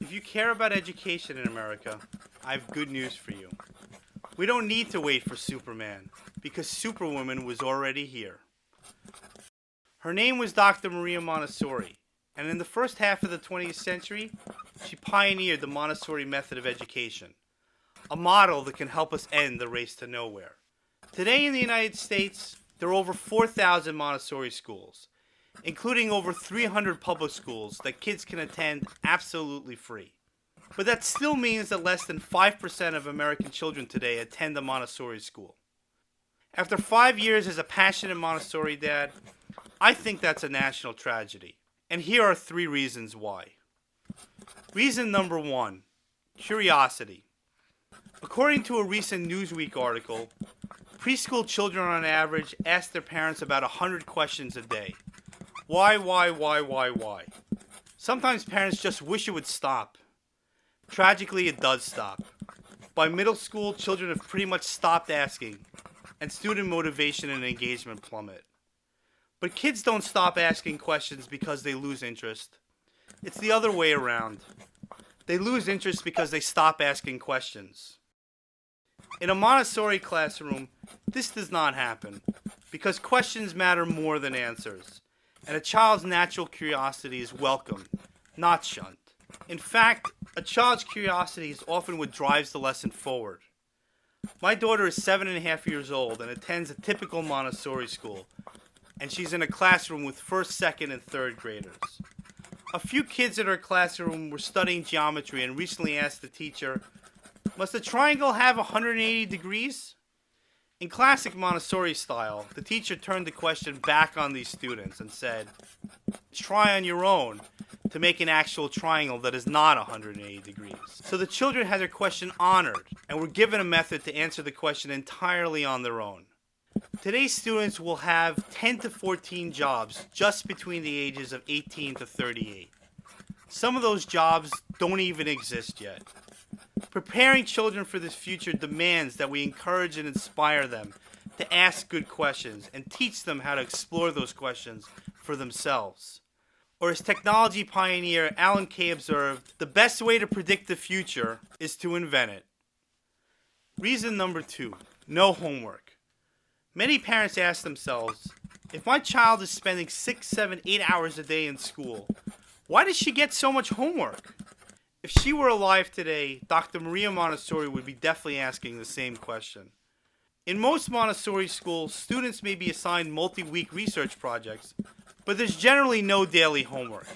If you care about education in America, I have good news for you. We don't need to wait for Superman, because Superwoman was already here. Her name was Dr. Maria Montessori, and in the first half of the 20th century, she pioneered the Montessori method of education, a model that can help us end the race to nowhere. Today in the United States, there are over 4,000 Montessori schools, including over 300 public schools that kids can attend absolutely free. But that still means that less than 5% of American children today attend a Montessori school. After 5 years as a passionate Montessori dad, I think that's a national tragedy. And here are 3 reasons why. Reason number 1, curiosity. According to a recent Newsweek article, preschool children on average ask their parents about 100 questions a day. Why? Sometimes parents just wish it would stop. Tragically, it does stop. By middle school, children have pretty much stopped asking, and student motivation and engagement plummet. But kids don't stop asking questions because they lose interest. It's the other way around. They lose interest because they stop asking questions. In a Montessori classroom, this does not happen, because questions matter more than answers, and a child's natural curiosity is welcomed, not shunned. In fact, a child's curiosity is often what drives the lesson forward. My daughter is 7.5 years old and attends a typical Montessori school, and she's in a classroom with first, second, and third graders. A few kids in her classroom were studying geometry and recently asked the teacher, "Must a triangle have 180 degrees?" In classic Montessori style, the teacher turned the question back on these students and said, "Try on your own to make an actual triangle that is not 180 degrees." So the children had their question honored and were given a method to answer the question entirely on their own. Today's students will have 10 to 14 jobs just between the ages of 18 to 38. Some of those jobs don't even exist yet. Preparing children for this future demands that we encourage and inspire them to ask good questions and teach them how to explore those questions for themselves. Or as technology pioneer Alan Kay observed, the best way to predict the future is to invent it. Reason number 2, no homework. Many parents ask themselves, if my child is spending 6, 7, 8 hours a day in school, why does she get so much homework? If she were alive today, Dr. Maria Montessori would be definitely asking the same question. In most Montessori schools, students may be assigned multi-week research projects, but there's generally no daily homework.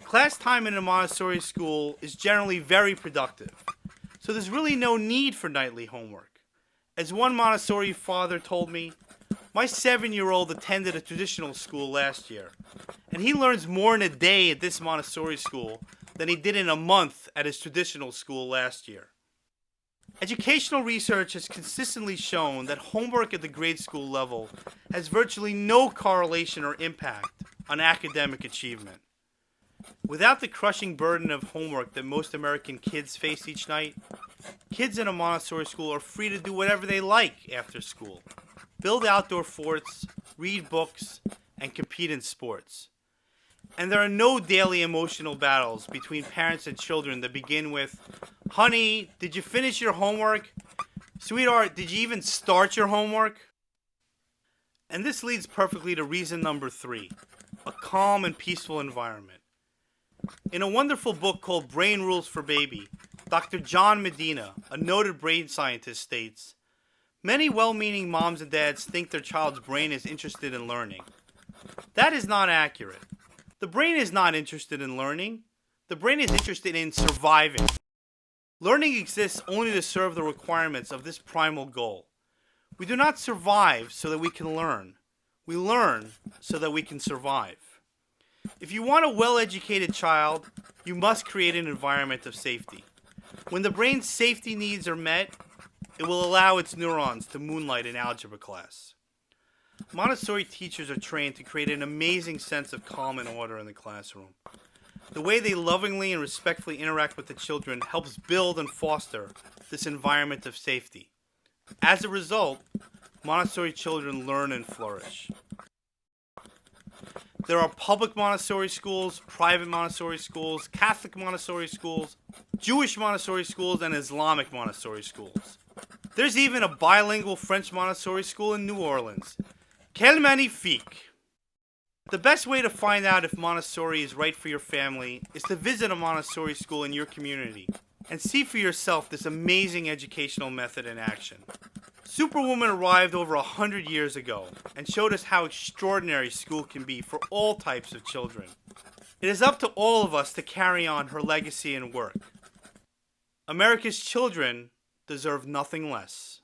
Class time in a Montessori school is generally very productive, so there's really no need for nightly homework. As one Montessori father told me, my 7-year-old attended a traditional school last year, and he learns more in a day at this Montessori school than he did in a month at his traditional school last year. Educational research has consistently shown that homework at the grade school level has virtually no correlation or impact on academic achievement. Without the crushing burden of homework that most American kids face each night, kids in a Montessori school are free to do whatever they like after school. Build outdoor forts, read books, and compete in sports. And there are no daily emotional battles between parents and children that begin with, "Honey, did you finish your homework? Sweetheart, did you even start your homework?" And this leads perfectly to reason number 3, a calm and peaceful environment. In a wonderful book called Brain Rules for Baby, Dr. John Medina, a noted brain scientist, states, "Many well-meaning moms and dads think their child's brain is interested in learning. That is not accurate. The brain is not interested in learning. The brain is interested in surviving. Learning exists only to serve the requirements of this primal goal. We do not survive so that we can learn. We learn so that we can survive. If you want a well-educated child, you must create an environment of safety. When the brain's safety needs are met, it will allow its neurons to moonlight in algebra class." Montessori teachers are trained to create an amazing sense of calm and order in the classroom. The way they lovingly and respectfully interact with the children helps build and foster this environment of safety. As a result, Montessori children learn and flourish. There are public Montessori schools, private Montessori schools, Catholic Montessori schools, Jewish Montessori schools, and Islamic Montessori schools. There's even a bilingual French Montessori school in New Orleans. Quel magnifique! The best way to find out if Montessori is right for your family is to visit a Montessori school in your community and see for yourself this amazing educational method in action. Superwoman arrived over 100 years ago and showed us how extraordinary school can be for all types of children. It is up to all of us to carry on her legacy and work. America's children deserve nothing less.